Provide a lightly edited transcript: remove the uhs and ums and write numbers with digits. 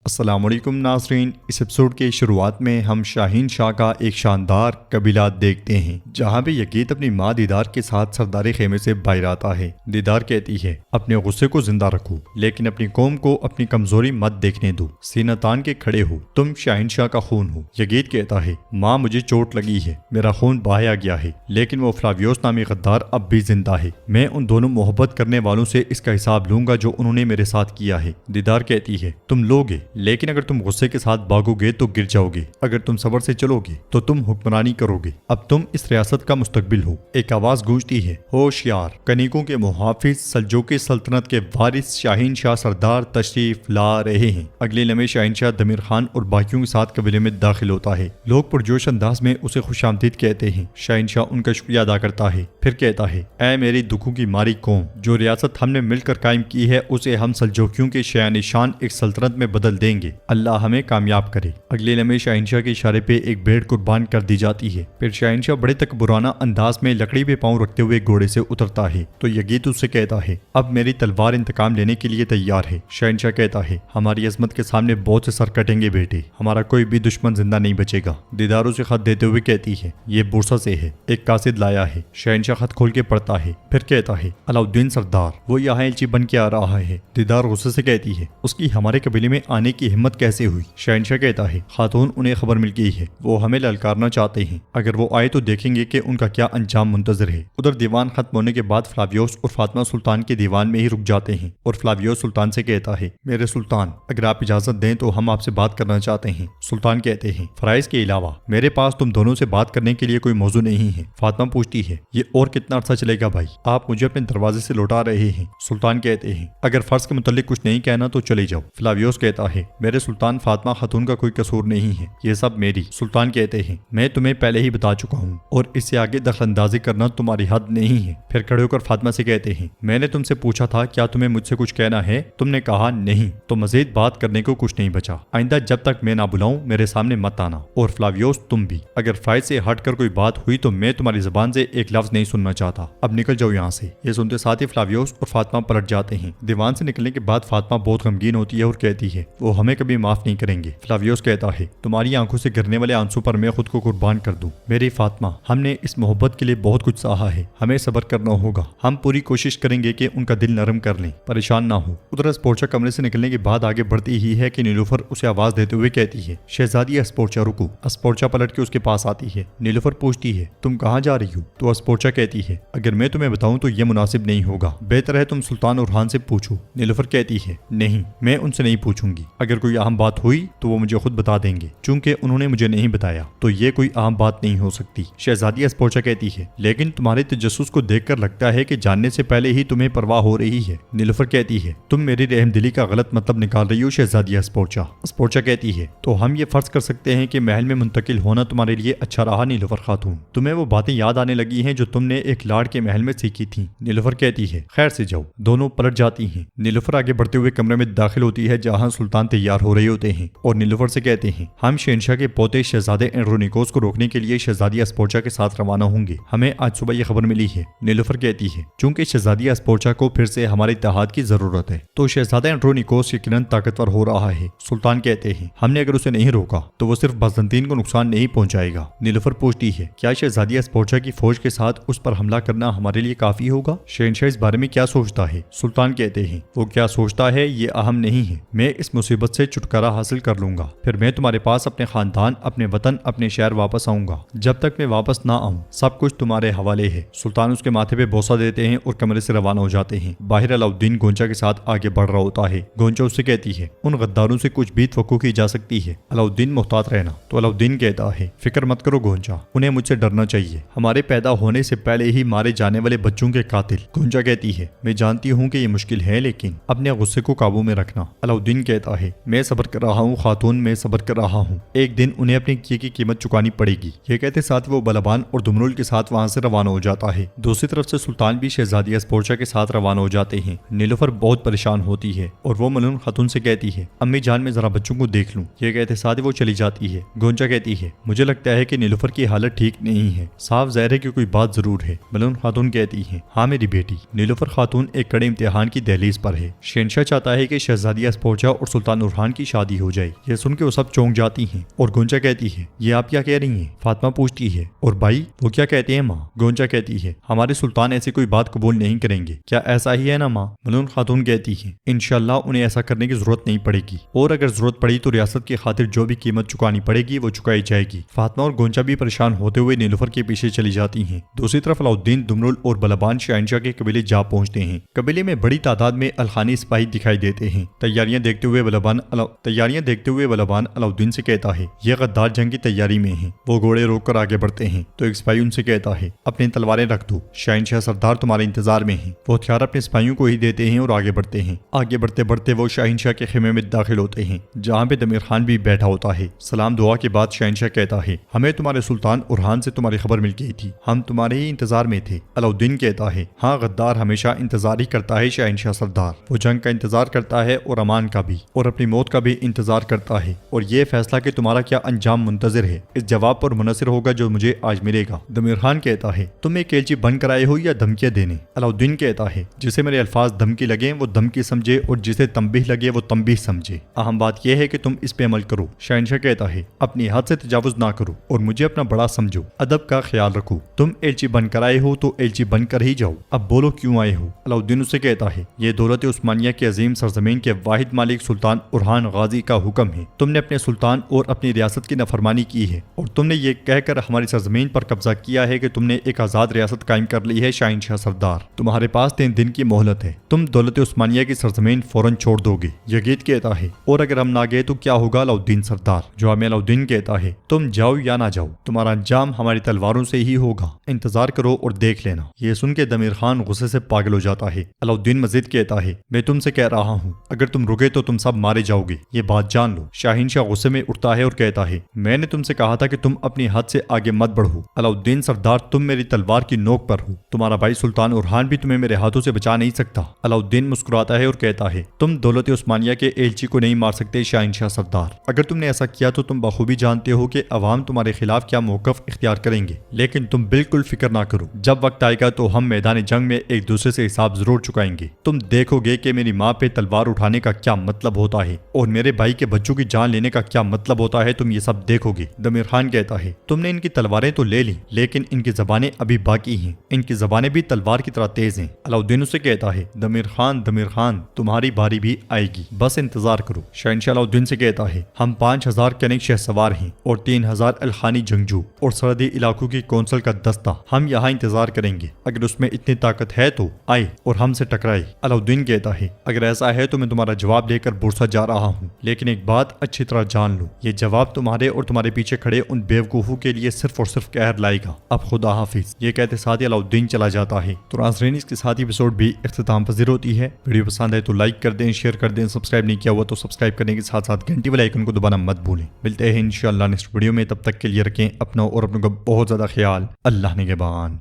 السلام علیکم ناظرین، اس ایپیسوڈ کے شروعات میں ہم شاہین شاہ کا ایک شاندار قبیلہ دیکھتے ہیں جہاں پہ یگیت اپنی ماں دیدار کے ساتھ سردار خیمے سے باہر آتا ہے۔ دیدار کہتی ہے اپنے غصے کو زندہ رکھو لیکن اپنی قوم کو اپنی کمزوری مت دیکھنے دو، سینہ تان کے کھڑے ہو، تم شاہین شاہ کا خون ہو۔ یگیت کہتا ہے ماں مجھے چوٹ لگی ہے، میرا خون بہایا گیا ہے لیکن وہ فلاویوس نامی غدار اب بھی زندہ ہے، میں ان دونوں محبت کرنے والوں سے اس کا حساب لوں گا جو انہوں نے میرے ساتھ کیا ہے۔ دیدار کہتی ہے تم لوگے لیکن اگر تم غصے کے ساتھ بھاگو گے تو گر جاؤ گے، اگر تم صبر سے چلو گے تو تم حکمرانی کرو گے، اب تم اس ریاست کا مستقبل ہو۔ ایک آواز گونجتی ہے ہوشیار، کنیکوں کے محافظ سلجوقی سلطنت کے وارث شاہین شاہ سردار تشریف لا رہے ہیں۔ اگلے لمحے شاہین شاہ دمیر خان اور باقیوں کے ساتھ قبیلے میں داخل ہوتا ہے۔ لوگ پرجوش انداز میں اسے خوش آمدید کہتے ہیں۔ شاہین شاہ ان کا شکریہ ادا کرتا ہے، پھر کہتا ہے اے میری دکھوں کی ماری قوم، جو ریاست ہم نے مل کر قائم کی ہے اسے ہم سلجوکیوں کے شایان نشان ایک سلطنت میں بدل دیں گے، اللہ ہمیں کامیاب کرے۔ اگلے لمحے شاہین شاہ کے اشارے پہ ایک بھیڑ قربان کر دی جاتی ہے۔ پھر شاہین شاہ بڑے تکبرانہ انداز میں لکڑی پہ پاؤں رکھتے ہوئے گھوڑے سے اترتا ہے تو یگیت اس سے کہتا ہے اب میری تلوار انتقام لینے کے لیے تیار ہے۔ شاہین شاہ کہتا ہے ہماری عظمت کے سامنے بہت سے سر کٹیں گے بیٹے، ہمارا کوئی بھی دشمن زندہ نہیں بچے گا۔ دیدار اسے خط دیتے ہوئے کہتی ہے یہ بورسا سے ہے، ایک قاصد لایا ہے۔ شاہین شاہ خط کھول کے پڑھتا ہے، پھر کہتا ہے علاؤالدین سردار، وہ یہاں ایلچی بن کے آ رہا ہے۔ دیدار غصے سے کہتی ہے اس کی ہمارے قبیلے میں آنے کی ہمت کیسے ہوئی؟ شاہین شاہ کہتا ہے خاتون انہیں خبر مل گئی ہے، وہ ہمیں للکارنا چاہتے ہیں، اگر وہ آئے تو دیکھیں گے کہ ان کا کیا انجام منتظر ہے۔ ادھر دیوان ختم ہونے کے بعد فلاویوس اور فاطمہ سلطان کے دیوان میں ہی رک جاتے ہیں اور فلاویوس سلطان سے کہتا ہے میرے سلطان، اگر آپ اجازت دیں تو ہم آپ سے بات کرنا چاہتے ہیں۔ سلطان کہتے ہیں فرائض کے علاوہ میرے پاس تم دونوں سے بات کرنے کے لیے کوئی موضوع نہیں ہے۔ فاطمہ پوچھتی ہے یہ اور کتنا عرصہ چلے گا بھائی، آپ مجھے اپنے دروازے سے لوٹا رہے ہیں۔ سلطان کہتے ہیں اگر فرض کے متعلق کچھ نہیں کہنا تو چلے جاؤ۔ فلاویوس کہتا ہے میرے سلطان، فاطمہ خاتون کا کوئی قصور نہیں ہے، یہ سب میری۔ سلطان کہتے ہیں میں تمہیں پہلے ہی بتا چکا ہوں اور اس سے آگے دخل اندازی کرنا تمہاری حد نہیں ہے۔ پھر کھڑے ہو کر فاطمہ سے کہتے ہیں میں نے تم سے پوچھا تھا کیا تمہیں مجھ سے کچھ کہنا ہے، تم نے کہا نہیں، تو مزید بات کرنے کو کچھ نہیں بچا، آئندہ جب تک میں نہ بلاؤں میرے سامنے مت آنا، اور فلاویوس تم بھی، اگر فرائض سے ہٹ کر کوئی بات ہوئی تو میں تمہاری زبان سے ایک لفظ نہیں سننا چاہتا، اب نکل جاؤ یہاں سے۔ یہ سنتے ساتھ ہی فلاویوس اور فاطمہ پلٹ جاتے ہیں۔ دیوان سے نکلنے کے بعد فاطمہ بہت غمگین ہوتی ہے اور کہتی ہے وہ ہمیں کبھی معاف نہیں کریں گے۔ فلاویوس کہتا ہے تمہاری آنکھوں سے گرنے والے آنسو پر میں خود کو قربان کر دوں۔ میری فاطمہ، ہم نے اس محبت کے لیے بہت کچھ سہا ہے، ہمیں صبر کرنا ہوگا، ہم پوری کوشش کریں گے کہ ان کا دل نرم کر لیں، پریشان نہ ہو۔ ادھر اسپورچا کمرے سے نکلنے کے بعد آگے بڑھتی ہی ہے کہ نیلوفر اسے آواز دیتے ہوئے کہتی ہے شہزادی اسپورچا رکو۔ اسپورچا پلٹ کے اس کے پاس آتی ہے۔ نیلوفر پوچھتی ہے تم کہاں جا رہی ہو؟ تو اسپورچا کہتی ہے اگر میں تمہیں بتاؤں تو یہ مناسب نہیں ہوگا، بہتر ہے تم سلطان اورحان سے پوچھو۔ نیلوفر کہتی ہے نہیں، میں ان سے نہیں پوچھوں گی، اگر کوئی اہم بات ہوئی تو وہ مجھے خود بتا دیں گے، چونکہ انہوں نے مجھے نہیں بتایا تو یہ کوئی عام بات نہیں ہو سکتی۔ شہزادی اسپورچا کہتی ہے لیکن تمہارے تجسس کو دیکھ کر لگتا ہے کہ جاننے سے پہلے ہی تمہیں پرواہ ہو رہی ہے۔ نیلوفر کہتی ہے تم میری رحم دلی کا غلط مطلب نکال رہی ہو شہزادی اسپورچا۔ اسپورچا کہتی ہے تو ہم یہ فرض کر سکتے ہیں کہ محل میں منتقل ہونا تمہارے لیے اچھا رہا نیلوفر خاتون، تمہیں وہ باتیں یاد آنے لگی ہیں جو تم نے ایک لاڑ کے محل میں سیکھی تھیں۔ نیلوفر کہتی ہے خیر سے جاؤ۔ دونوں پلٹ جاتی ہیں۔ نیلوفر آگے بڑھتے ہوئے کمرے میں داخل ہوتی ہے جہاں سلطان تیار ہو رہے ہوتے ہیں اور نیلوفر سے کہتے ہیں ہم شہنشاہ کے پوتے شہزادے اینڈرونیکوس کو روکنے کے لیے شہزادی اسپورچا کے ساتھ روانہ ہوں گے، ہمیں آج صبح یہ خبر ملی ہے۔ نیلوفر کہتی ہے چونکہ شہزادی اسپورچا کو پھر سے ہمارے اتحاد کی ضرورت ہے تو شہزادہ اینڈرونیکوس یقیناً طاقتور ہو رہا ہے۔ سلطان کہتے ہیں ہم نے اگر اسے نہیں روکا تو وہ صرف بازنطین کو نقصان نہیں پہنچائے گا۔ نیلوفر پوچھتی ہے کیا شہزادی اسپورچا کی فوج کے ساتھ اس پر حملہ کرنا ہمارے لیے کافی ہوگا؟ شہنشاہ اس بارے میں کیا سوچتا ہے؟ سلطان کہتے ہیں وہ کیا سوچتا ہے یہ اہم نہیں ہے، میں اس مصیبت سے چھٹکارا حاصل کر لوں گا، پھر میں تمہارے پاس اپنے خاندان، اپنے وطن، اپنے شہر واپس آؤں گا، جب تک میں واپس نہ آؤں سب کچھ تمہارے حوالے ہے۔ سلطان اس کے ماتھے پہ بوسہ دیتے ہیں اور کمرے سے روانہ ہو جاتے ہیں۔ باہر علاؤالدین گونچا کے ساتھ آگے بڑھ رہا ہوتا ہے۔ گونچا اس سے کہتی ہے ان غداروں سے کچھ بھی توقع کی جا سکتی ہے، علاؤالدین محتاط رہنا۔ تو علاؤالدین کہتا ہے فکر مت کرو گونچا، انہیں مجھ سے ڈرنا چاہیے، ہمارے پیدا ہونے سے پہلے ہی مارے جانے والے بچوں کے قاتل۔ گونچا کہتی ہے میں جانتی ہوں کہ یہ مشکل ہے لیکن اپنے غصے کو قابو میں رکھنا۔ علاؤالدین کہتا ہے میں صبر کر رہا ہوں خاتون، میں صبر کر رہا ہوں، ایک دن انہیں اپنے کیے کی قیمت چکانی پڑے گی۔ یہ کہتے ساتھ وہ بلبان اور دمرول کے ساتھ وہاں سے روانہ ہو جاتا ہے۔ دوسری طرف سے سلطان بھی شہزادی اسپورچا کے ساتھ روانہ ہو جاتے ہیں۔ نیلوفر بہت پریشان ہوتی ہے اور وہ ملون خاتون سے کہتی ہے امی جان میں ذرا بچوں کو دیکھ لوں۔ یہ کہتے ساتھ وہ چلی جاتی ہے۔ گونچا کہتی ہے مجھے لگتا ہے کہ نیلوفر کی حالت ٹھیک نہیں ہے، صاف ظاہر ہے کہ کوئی بات ضرور منظور ہے؟ ملون خاتون کہتی ہیں ہاں میری بیٹی۔ نیلوفر خاتون ایک کڑے امتحان کی دہلیز پر ہے۔ شہنشاہ چاہتا ہے کہ شہزادی اسپوچا اور سلطان ارحان کی شادی ہو جائے۔ یہ سن کے وہ سب چونک جاتی ہیں اور گونجا کہتی ہے یہ آپ کیا کہہ رہی ہیں؟ فاطمہ پوچھتی ہے اور بھائی وہ کیا کہتے ہیں ماں؟ گونجا کہتی ہے ہمارے سلطان ایسی کوئی بات قبول نہیں کریں گے۔ کیا ایسا ہی ہے نا ماں؟ ملون خاتون کہتی ہے انشاءاللہ انہیں ایسا کرنے کی ضرورت نہیں پڑے گی، اور اگر ضرورت پڑی تو ریاست کی خاطر جو بھی قیمت چکانی پڑے گی وہ چکائی جائے گی۔ فاطمہ اور گونجا بھی پریشان ہوتے ہوئے نیلوفر کے پیچھے چلی جاتی ہیں۔ دوسری طرف علاؤالدین، دمرل اور بلبان شہنشاہ کے قبیلے جا پہنچتے ہیں۔ قبیلے میں بڑی تعداد میں الخانی سپاہی دکھائی دیتے ہیں۔ تیاریاں دیکھتے ہوئے بلبان علاؤالدین سے کہتا ہے یہ غدار جنگ کی تیاری میں ہیں۔ وہ گھوڑے روک کر آگے بڑھتے ہیں تو ایک سپاہی ان سے کہتا ہے اپنی تلواریں رکھ دو، شہنشاہ سردار تمہارے انتظار میں ہیں۔ وہ ہتھیار اپنے سپاہیوں کو ہی دیتے ہیں اور آگے بڑھتے ہیں۔ آگے بڑھتے بڑھتے وہ شہنشاہ کے خیمے میں داخل ہوتے ہیں جہاں پہ دمیر خان بھی بیٹھا ہوتا ہے۔ سلام دعا کے بعد شہنشاہ کہتا ہے ہمیں تمہارے سلطان ارحان سے تمہاری خبر مل گئی تھی، ہم تمہارے ہی انتظار میں تھے۔ علاؤالدین کہتا ہے ہاں غدار ہمیشہ انتظار ہی کرتا ہے شہنشاہ سردار، وہ جنگ کا انتظار کرتا ہے اور امان کا بھی، اور اپنی موت کا بھی انتظار کرتا ہے، اور یہ فیصلہ کہ تمہارا کیا انجام منتظر ہے اس جواب پر منحصر ہوگا جو مجھے آج ملے گا۔ دمیر خان کہتا ہے تم ایک ایلچی بن کر آئے ہو یا دھمکیاں دینے؟ علاؤالدین کہتا ہے جسے میرے الفاظ دھمکی لگیں وہ دھمکی سمجھے اور جسے تنبیہ لگے وہ تنبیہ سمجھے، اہم بات یہ ہے کہ تم اس پہ عمل کرو۔ شہنشاہ کہتا ہے اپنی حد سے تجاوز نہ کرو اور مجھے اپنا بڑا سمجھو، ادب کا خیال رکھو، تم ایلچی بن کر آئے ہو تو ایلچی بن کر ہی جاؤ، اب بولو کیوں آئے ہو؟ علاؤالدین اسے کہتا ہے یہ دولت عثمانیہ کے عظیم سرزمین کے واحد مالک سلطان ارحان غازی کا حکم ہے، تم نے اپنے سلطان اور اپنی ریاست کی نافرمانی کی ہے، اور تم نے یہ کہہ کر ہماری سرزمین پر قبضہ کیا ہے کہ تم نے ایک آزاد ریاست قائم کر لی ہے۔ شہنشاہ سردار تمہارے پاس 3 دن کی مہلت ہے، تم دولت عثمانیہ کی سرزمین فوراً چھوڑ دو گے؟ یزید کہتا ہے اور اگر ہم نہ گئے تو کیا ہوگا علاؤالدین سردار؟ جواب میں علاؤالدین کہتا ہے تم جاؤ یا نہ جاؤ تمہارا انجام ہماری تلواروں سے ہی ہوگا، انتظار کرو اور دیکھ لینا۔ یہ سن کے دمیر خان غصے سے پاگل ہو جاتا ہے۔ علاؤالدین مزید کہتا ہے میں تم سے کہہ رہا ہوں اگر تم رکے تو تم سب مارے جاؤ گے، یہ بات جان لو۔ شاہنشاہ غصے میں اٹھتا ہے اور کہتا ہے میں نے تم سے کہا تھا کہ تم اپنی حد سے آگے مت بڑھو۔ علاؤالدین سردار تم میری تلوار کی نوک پر ہو، تمہارا بھائی سلطان ارحان بھی تمہیں میرے ہاتھوں سے بچا نہیں سکتا۔ علاؤالدین مسکراتا ہے اور کہتا ہے تم دولت عثمانیہ کے ایلچی کو نہیں مار سکتے شہنشاہ سردار، اگر تم نے ایسا کیا تو تم بخوبی جانتے ہو کہ عوام تمہارے خلاف کیا موقف اختیار کریں گے، لیکن تم بالکل فکر نہ کرو، جب وقت آئے گا تو ہم میدان جنگ میں ایک دوسرے سے حساب ضرور چکائیں گے۔ تم دیکھو گے کہ میری ماں پہ تلوار اٹھانے کا کیا مطلب ہوتا ہے اور میرے بھائی کے بچوں کی جان لینے کا کیا مطلب ہوتا ہے، تم یہ سب دیکھو گے۔ دمیر خان کہتا ہے تم نے ان کی تلواریں تو لے لی لیکن ان کی زبانیں ابھی باقی ہیں، ان کی زبانیں بھی تلوار کی طرح تیز ہیں۔ علاؤالدین سے کہتا ہے دمیر خان تمہاری باری بھی آئے گی، بس انتظار کرو۔ شہنشاہ علاؤالدین سے کہتا ہے ہم 5000 کنک شہ سوار ہیں اور 3000 الخانی جنگجو اور سرحدی علاقوں کی کونسل کا دستہ، ہم یہاں انتظار کریں گے، اگر اس میں اتنی طاقت ہے تو آئے اور ہم سے ٹکرائے۔ علاؤالدین کہتا ہے اگر ایسا ہے تو میں تمہارا جواب لے کر بورسا جا رہا ہوں، لیکن ایک بات اچھی طرح جان لو، یہ جواب تمہارے اور تمہارے پیچھے کھڑے ان بیوقوفوں کے لیے صرف اور صرف قہر لائے گا۔ اب خدا حافظ۔ یہ کہتے ساتھ ہی علاؤالدین چلا جاتا ہے۔ تو ناظرین اس کے ساتھ ایپیسوڈ بھی اختتام پذیر ہوتی ہے۔ ویڈیو پسند ہے تو لائک کر دیں، شیئر کر دیں، سبسکرائب نہیں کیا ہوا تو سبسکرائب کرنے کے ساتھ ساتھ گھنٹی والے آئیکن کو دبانا مت بھولیں۔ ملتے ہیں انشاءاللہ نیکسٹ ویڈیو میں، تب تک کے لیے رکھیں اپنا اور اپنوں کا بہت زیادہ خیال۔ اللہ نگہبان۔